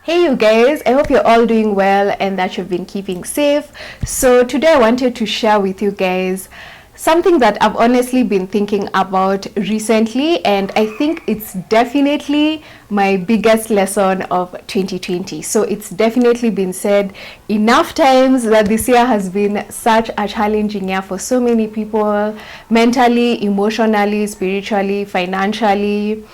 Hey you guys, I hope you're all doing well and that you've been keeping safe. So today I wanted to share with you guys something that I've honestly been thinking about recently, and I think it's definitely my biggest lesson of 2020. So it's definitely been said enough times that this year has been such a challenging year for so many people, mentally, emotionally, spiritually, financially.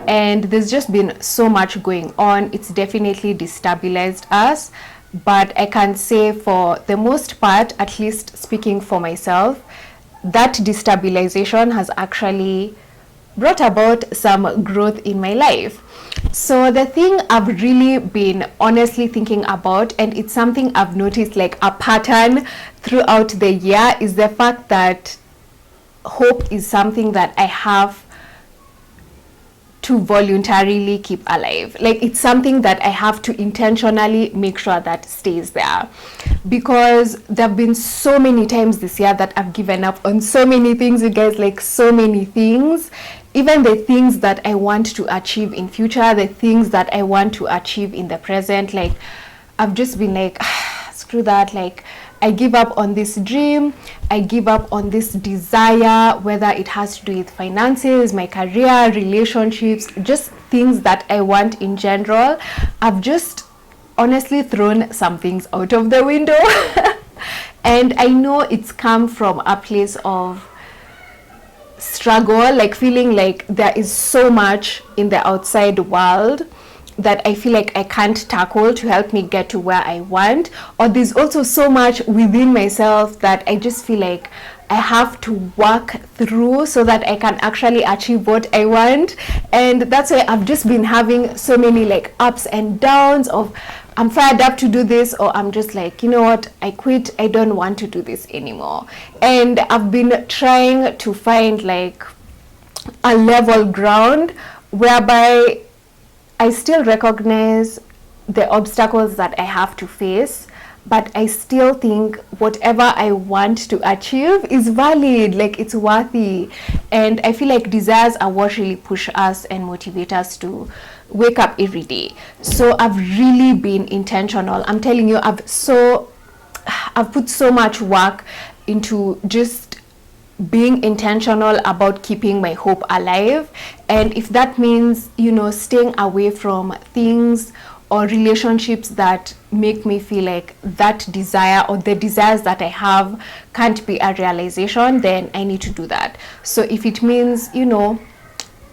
And there's just been so much going on. It's definitely destabilized us, but I can say for the most part, at least speaking for myself, that destabilization has actually brought about some growth in my life. So the thing I've really been honestly thinking about, and it's something I've noticed like a pattern throughout the year, is the fact that hope is something that I have to voluntarily keep alive. Like, it's something that I have to intentionally make sure that stays there, because there have been so many times this year that I've given up on so many things, you guys, like so many things, even the things that I want to achieve in future, the things that I want to achieve in the present. Like, I've just been like, screw that, like I give up on this dream, I give up on this desire, whether it has to do with finances, my career, relationships, just things that I want in general. I've just honestly thrown some things out of the window. And I know it's come from a place of struggle, like feeling like there is so much in the outside world that I feel like I can't tackle to help me get to where I want, or there's also so much within myself that I just feel like I have to work through so that I can actually achieve what I want. And that's why I've just been having so many like ups and downs of I'm fired up to do this, or I'm just like, you know what, I quit, I don't want to do this anymore. And I've been trying to find like a level ground whereby I still recognize the obstacles that I have to face, but I still think whatever I want to achieve is valid, like it's worthy. And I feel like desires are what really push us and motivate us to wake up every day. So I've really been intentional. I'm telling you, I've put so much work into just being intentional about keeping my hope alive. And if that means, you know, staying away from things or relationships that make me feel like that desire or the desires that I have can't be a realization, then I need to do that. So if it means, you know,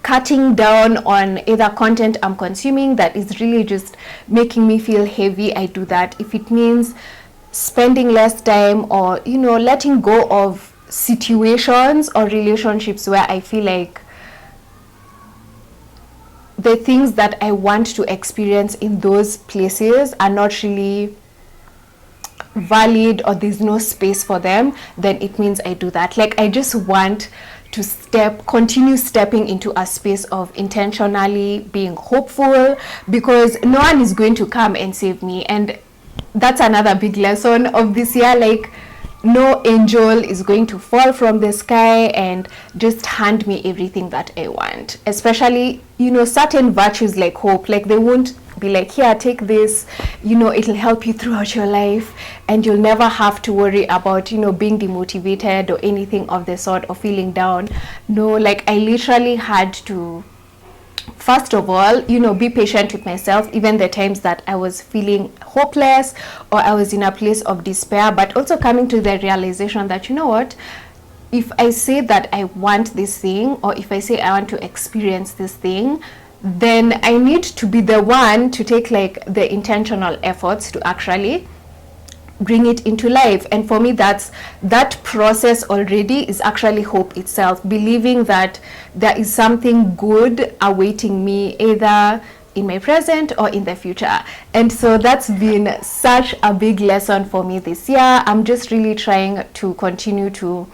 cutting down on either content I'm consuming that is really just making me feel heavy, I do that. If it means spending less time, or, you know, letting go of situations or relationships where I feel like the things that I want to experience in those places are not really valid, or there's no space for them, then it means I do that. Like, I just want to continue stepping into a space of intentionally being hopeful, because no one is going to come and save me. And that's another big lesson of this year. Like, no angel is going to fall from the sky and just hand me everything that I want. Especially, you know, certain virtues like hope, like they won't be like, here, take this, you know, it'll help you throughout your life and you'll never have to worry about, you know, being demotivated or anything of the sort, or feeling down. No, like I literally had to, first of all, you know, be patient with myself, even the times that I was feeling hopeless or I was in a place of despair, but also coming to the realization that, you know what, if I say that I want this thing, or if I say I want to experience this thing, then I need to be the one to take like the intentional efforts to actually bring it into life. And for me, that process already is actually hope itself, believing that there is something good awaiting me either in my present or in the future. And so that's been such a big lesson for me this year. I'm just really trying to continue to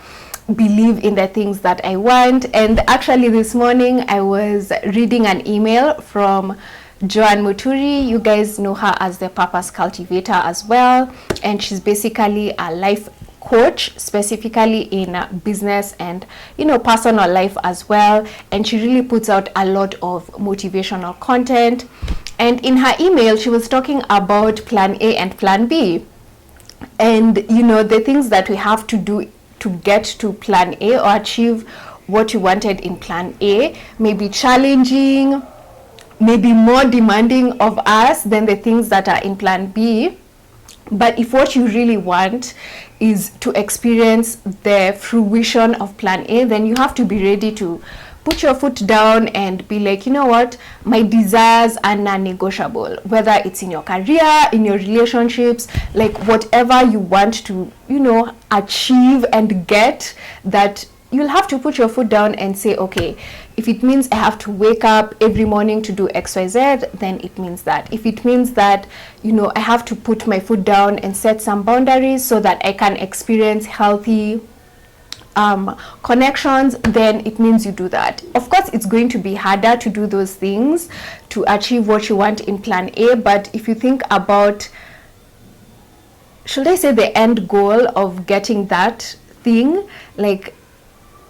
believe in the things that I want. And actually this morning I was reading an email from Joanne Muturi. You guys know her as the Purpose Cultivator as well, and she's basically a life coach, specifically in business and, you know, personal life as well. And she really puts out a lot of motivational content. And in her email, she was talking about plan A and plan B. And, you know, the things that we have to do to get to plan A or achieve what you wanted in plan A may be challenging, maybe more demanding of us than the things that are in plan B. But if what you really want is to experience the fruition of plan A, then you have to be ready to put your foot down and be like, you know what, my desires are non-negotiable, whether it's in your career, in your relationships, like whatever you want to, you know, achieve and get, that you'll have to put your foot down and say, okay, if it means I have to wake up every morning to do XYZ, then it means that. If it means that, you know, I have to put my foot down and set some boundaries so that I can experience healthy connections, then it means you do that. Of course, it's going to be harder to do those things to achieve what you want in plan A, but if you think about, should I say, the end goal of getting that thing, like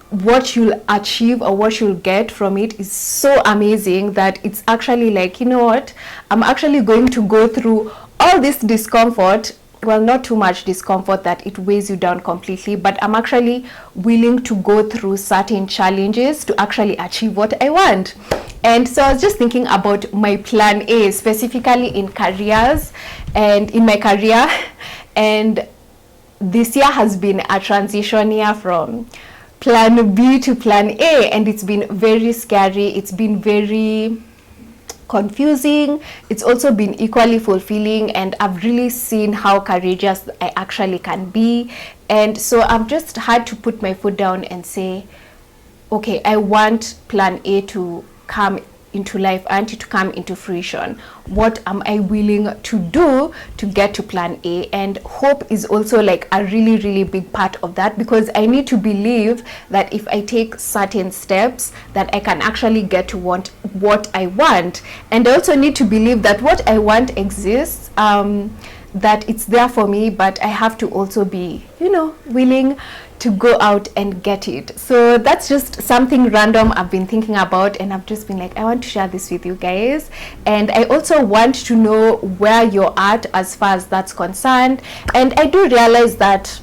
what you'll achieve or what you'll get from it is so amazing that it's actually like, you know what, I'm actually going to go through all this discomfort, well, not too much discomfort that it weighs you down completely, but I'm actually willing to go through certain challenges to actually achieve what I want. And so I was just thinking about my plan A, specifically in careers and in my career. And this year has been a transition year from plan B to plan A, and it's been very scary, it's been very confusing, it's also been equally fulfilling, and I've really seen how courageous I actually can be. And so I've just had to put my foot down and say, okay, I want plan A to come into life and to come into fruition. What am I willing to do to get to plan A? And hope is also like a really big part of that, because I need to believe that if I take certain steps that I can actually get to want what I want. And I also need to believe that what I want exists, that it's there for me, but I have to also be, you know, willing to go out and get it. So that's just something random I've been thinking about, and I've just been like, I want to share this with you guys. And I also want to know where you're at as far as that's concerned. And I do realize that,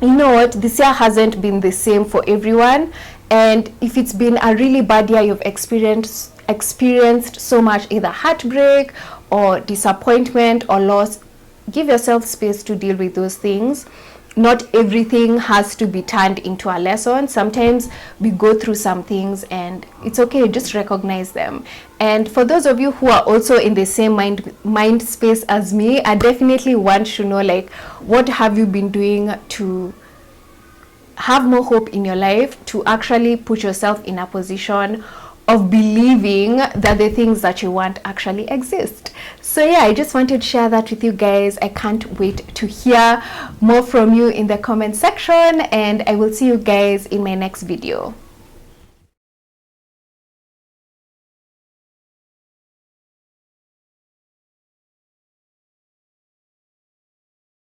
you know what, this year hasn't been the same for everyone. And if it's been a really bad year, you've experienced so much either heartbreak or disappointment or loss, give yourself space to deal with those things. Not everything has to be turned into a lesson. Sometimes we go through some things and it's okay, just recognize them. And for those of you who are also in the same mind space as me, I definitely want to know, like, what have you been doing to have more hope in your life, to actually put yourself in a position of believing that the things that you want actually exist. So yeah, I just wanted to share that with you guys. I can't wait to hear more from you in the comment section, and I will see you guys in my next video.